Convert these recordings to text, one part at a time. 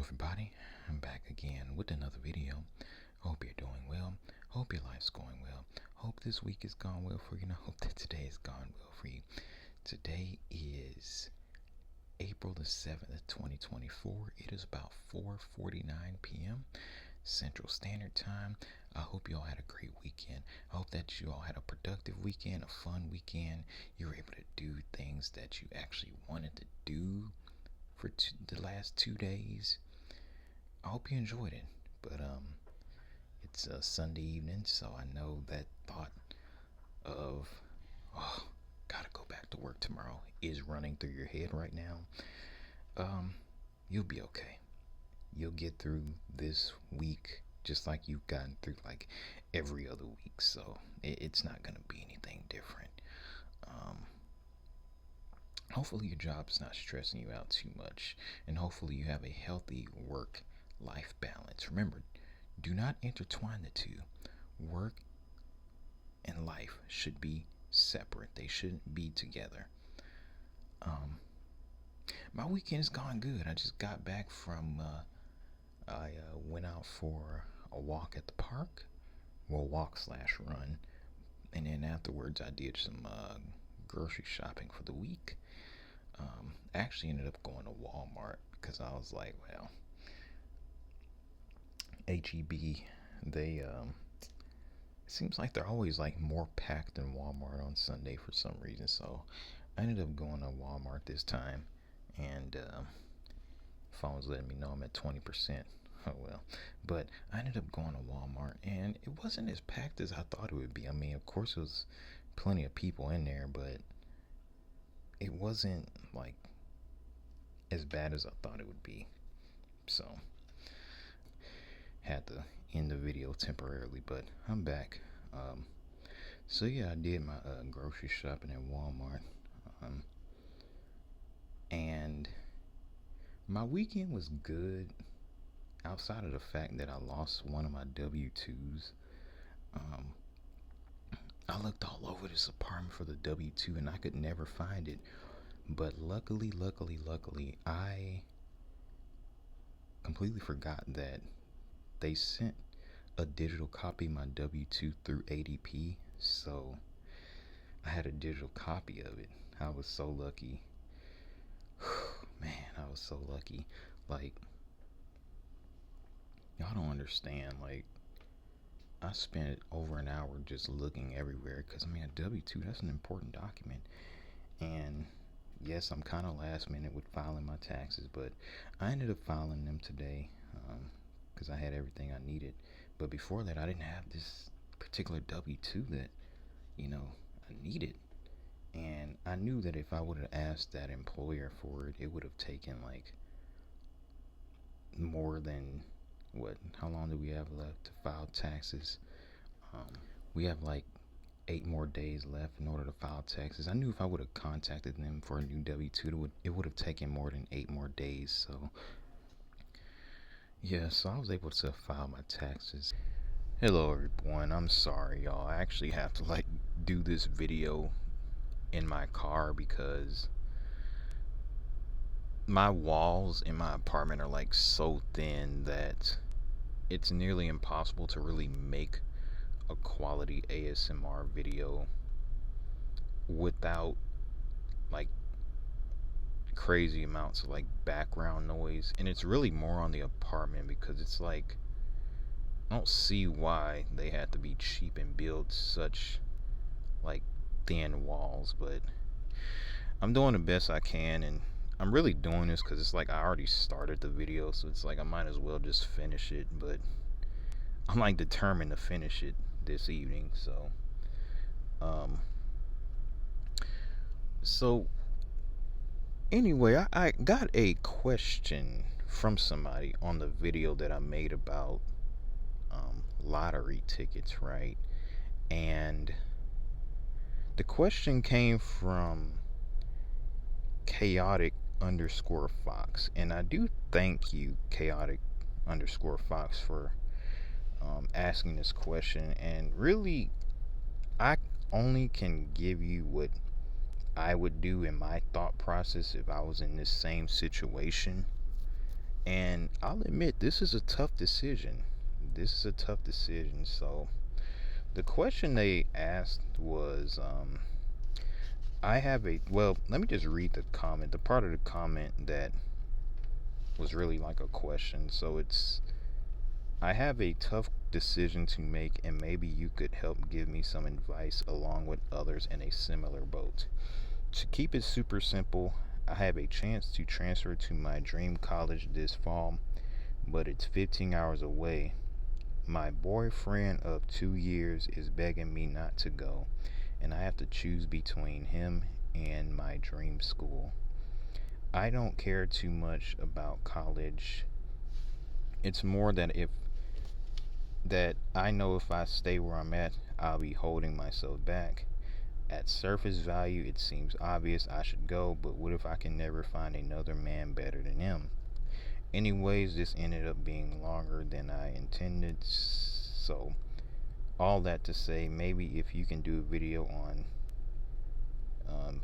everybody, I'm back again with another video. Hope you're doing well. Hope your life's going well. Hope this week has gone well for you, and I hope that today has gone well for you. Today is April the 7th, 2024. It is about 4:49 p.m. Central Standard Time. I hope you all had a great weekend. I hope that you all had a productive weekend, a fun weekend. You were able to do things that you actually wanted to do for the last 2 days. I hope you enjoyed it. But it's a Sunday evening, so I know that thought of gotta go back to work tomorrow is running through your head right now. You'll be okay. You'll get through this week just like you've gotten through like every other week, so it's not gonna be anything different. Hopefully your job's not stressing you out too much, and hopefully you have a healthy work-life balance. Remember, do not intertwine the two. Work and life should be separate. They shouldn't be together. My weekend's gone good. I just got back from, I went out for a walk at the park. Well, walk/run. And then afterwards I did some grocery shopping for the week. Actually ended up going to Walmart because I was like, well, HEB, they it seems like they're always like more packed than Walmart on Sunday for some reason. So I ended up going to Walmart this time, and phone's letting me know I'm at 20%. Oh well. But I ended up going to Walmart, and it wasn't as packed as I thought it would be. I mean, of course there was plenty of people in there, but it wasn't like as bad as I thought it would be. So had to end the video temporarily, but I'm back. So yeah, I did my grocery shopping at Walmart, and my weekend was good outside of the fact that I lost one of my W-2s. I looked all over this apartment for the W-2 and I could never find it, but luckily I completely forgot that they sent a digital copy of my W-2 through ADP, so I had a digital copy of it. I was so lucky. Man, I was so lucky. Like, y'all don't understand. Like, I spent over an hour just looking everywhere because, I mean, a W-2, that's an important document. And yes, I'm kind of last minute with filing my taxes, but I ended up filing them today because I had everything I needed. But before that, I didn't have this particular W-2 that, I needed. And I knew that if I would have asked that employer for it, it would have taken like more than how long do we have left to file taxes? We have like 8 more days left in order to file taxes. I knew if I would have contacted them for a new W-2, it would have taken more than 8 more days. So yeah, so I was able to file my taxes. Hello everyone, I'm sorry y'all. I actually have to like do this video in my car because my walls in my apartment are like so thin that it's nearly impossible to really make a quality ASMR video without like crazy amounts of like background noise. And it's really more on the apartment because it's like, I don't see why they had to be cheap and build such like thin walls, but I'm doing the best I can, and I'm really doing this because it's like I already started the video, so it's like I might as well just finish it. But I'm like determined to finish it this evening. So anyway, I got a question from somebody on the video that I made about lottery tickets, right? And the question came from chaotic_fox, and I do thank you, chaotic_fox, for asking this question. And really, I only can give you what I would do in my thought process if I was in this same situation. And I'll admit, this is a tough decision. So the question they asked was, let me just read the comment, the part of the comment that was really like a question. So it's, I have a tough decision to make, and maybe you could help give me some advice along with others in a similar boat. To keep it super simple, I have a chance to transfer to my dream college this fall, but it's 15 hours away. My boyfriend of 2 years is begging me not to go, and I have to choose between him and my dream school. I don't care too much about college. It's more that I know if I stay where I'm at, I'll be holding myself back. At surface value, it seems obvious I should go, but what if I can never find another man better than him? Anyways, this ended up being longer than I intended, so all that to say, maybe if you can do um,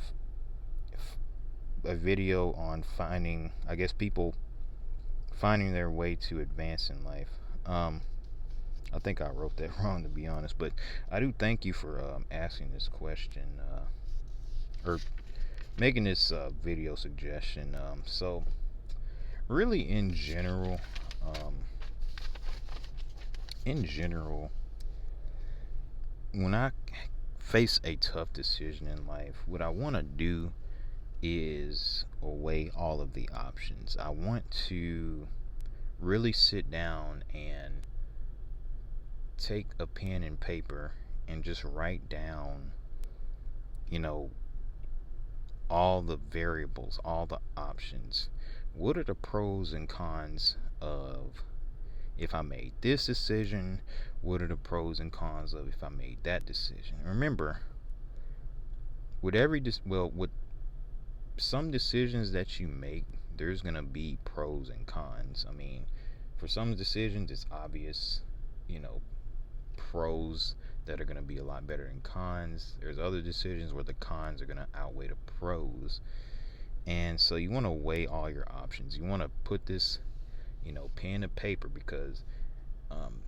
a video on finding, I guess, people finding their way to advance in life. I think I wrote that wrong, to be honest, but I do thank you for asking this question, or making this video suggestion. So really, um, in general, when I face a tough decision in life, what I want to do is weigh all of the options. I want to really sit down and take a pen and paper and just write down, you know, all the variables, all the options. What are the pros and cons of if I made this decision? What are the pros and cons of if I made that decision? Remember, with with some decisions that you make, there's gonna be pros and cons. I mean, for some decisions, it's obvious, you know, pros that are gonna be a lot better than cons. There's other decisions where the cons are gonna outweigh the pros, and so you want to weigh all your options. You want to put this, pen to paper, because um,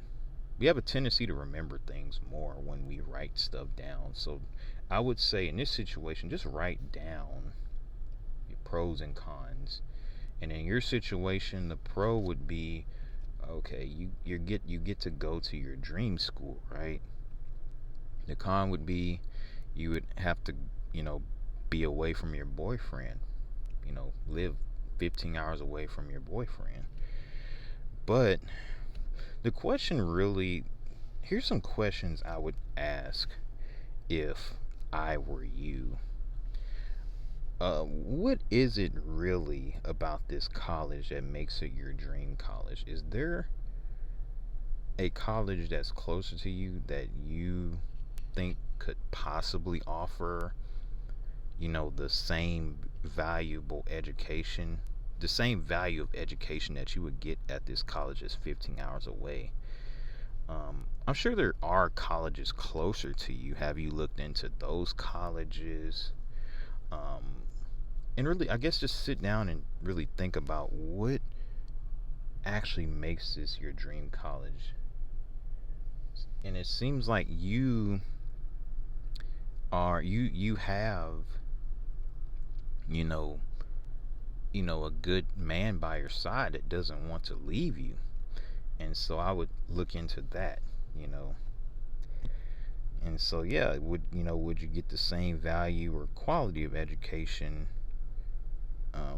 we have a tendency to remember things more when we write stuff down. So I would say in this situation, just write down your pros and cons. And in your situation, the pro would be, okay, you get to go to your dream school, right? The con would be you would have to, be away from your boyfriend, live 15 hours away from your boyfriend. But the question really, here's some questions I would ask if I were you. What is it really about this college that makes it your dream college? Is there a college that's closer to you that you think could possibly offer, the same valuable education, the same value of education that you would get at this college that's 15 hours away? I'm sure there are colleges closer to you. Have you looked into those colleges? And really, I guess, just sit down and really think about what actually makes this your dream college. And it seems like you have, you know a good man by your side that doesn't want to leave you. And so I would look into that. And so, yeah, would you get the same value or quality of education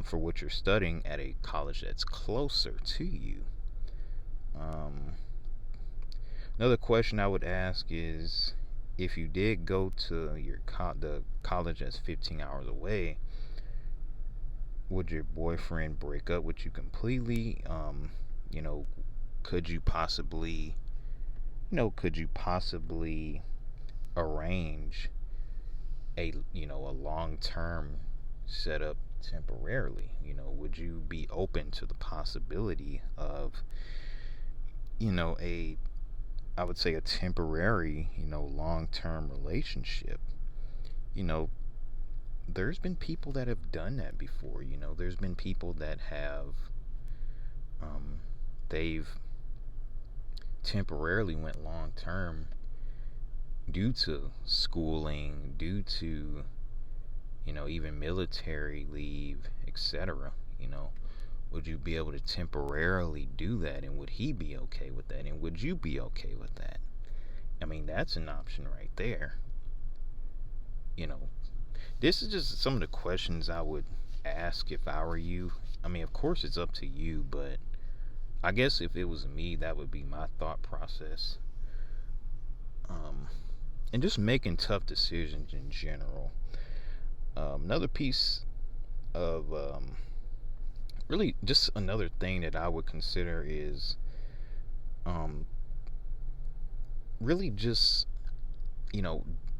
for what you're studying at a college that's closer to you? Another question I would ask is, if you did go to the college that's 15 hours away, would your boyfriend break up with you completely? You know, could you possibly, arrange a long-term setup temporarily? Would you be open to the possibility of, a I would say a temporary, long-term relationship? You know, there's been people that have done that before. There's been people that have they've temporarily went long term due to schooling, due to, even military leave, etc. Would you be able to temporarily do that? And would he be okay with that? And would you be okay with that? I mean, that's an option right there. This is just some of the questions I would ask if I were you. I mean, of course, it's up to you, but I guess if it was me, that would be my thought process. And just making tough decisions in general. Another piece of really just another thing that I would consider is really just,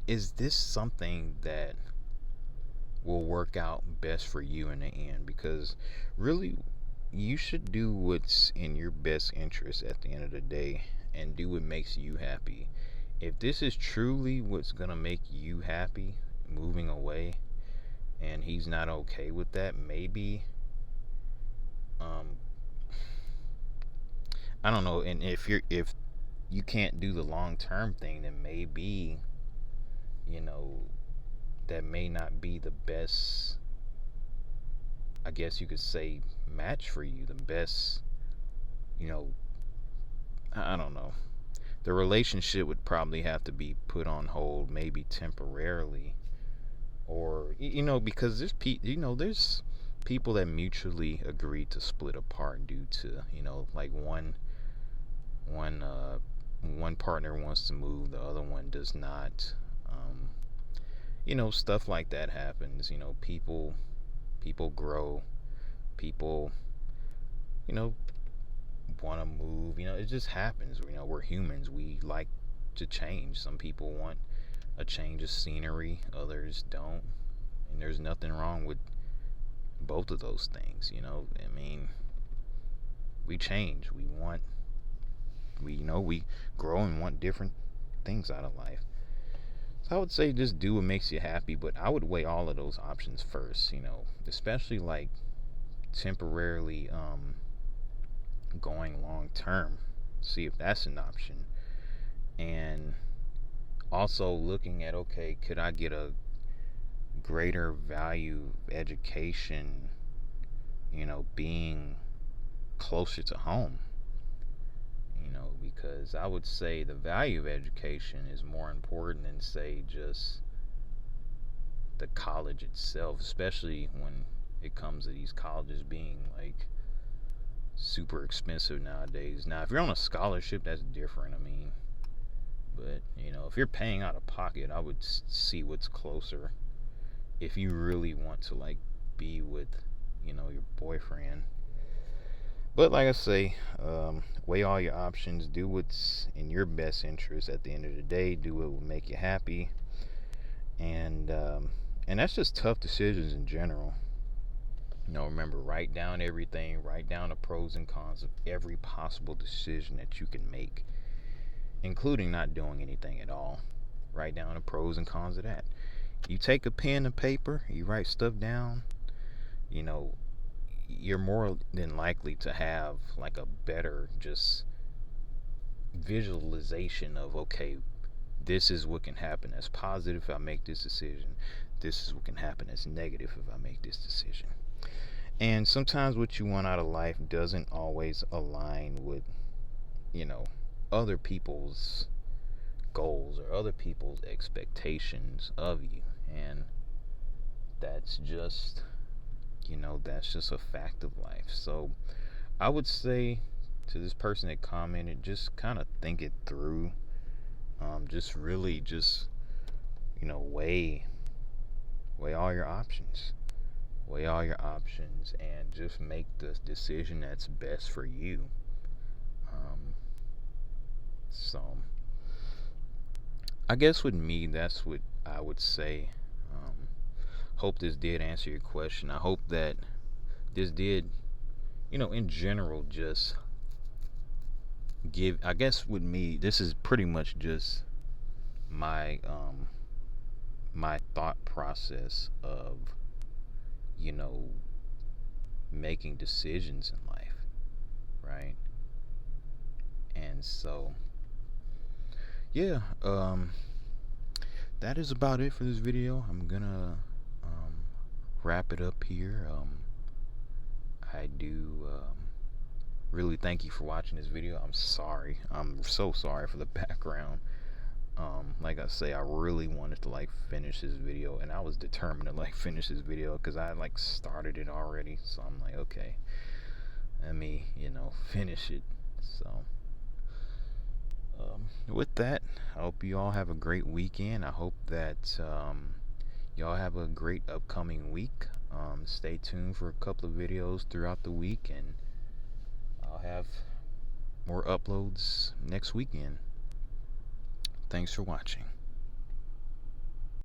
is this something that will work out best for you in the end? Because really, you should do what's in your best interest at the end of the day and do what makes you happy. If this is truly what's going to make you happy, moving away, and he's not okay with that, maybe I don't know. And if you can't do the long term thing, then maybe that may not be the best, I guess you could say, match for you. The best, I don't know. The relationship would probably have to be put on hold, maybe temporarily, or because there's people that mutually agree to split apart due to like one partner wants to move, the other one does not. Stuff like that happens. People grow, people want to move. It just happens. We're humans. We like to change. Some people want a change of scenery, others don't, and there's nothing wrong with both of those things. I mean, we change. We grow and want different things out of life. So I would say just do what makes you happy, but I would weigh all of those options first. Especially like temporarily going long term, see if that's an option. And also looking at, okay, could I get a greater value education, being closer to home? Because I would say the value of education is more important than, say, just the college itself, especially when it comes to these colleges being like super expensive nowadays. Now, if you're on a scholarship, that's different. I mean, but if you're paying out of pocket, I would see what's closer. If you really want to like be with, your boyfriend. But like I say, weigh all your options. Do what's in your best interest at the end of the day. Do what will make you happy. And that's just tough decisions in general. Remember, write down everything. Write down the pros and cons of every possible decision that you can make, including not doing anything at all. Write down the pros and cons of that. You take a pen and paper. You write stuff down. You're more than likely to have like a better just visualization of, okay, this is what can happen as positive if I make this decision. This is what can happen as negative if I make this decision. And sometimes what you want out of life doesn't always align with, other people's goals or other people's expectations of you. And that's just a fact of life. So I would say to this person that commented, just kind of think it through. Just really weigh all your options. Weigh all your options and just make the decision that's best for you. So I guess with me, that's what I would say. Hope this did answer your question. I hope that this did, in general, just give, I guess with me, this is pretty much just my my thought process of making decisions in life, right? And so, yeah, that is about it for this video. I'm gonna wrap it up here. I do really thank you for watching this video. I'm sorry. I'm so sorry for the background. Like I say, I really wanted to like finish this video, and I was determined to like finish this video because I like started it already. So I'm like, okay, let me, finish it. So with that, I hope you all have a great weekend. I hope that y'all have a great upcoming week. Stay tuned for a couple of videos throughout the week, and I'll have more uploads next weekend. Thanks for watching.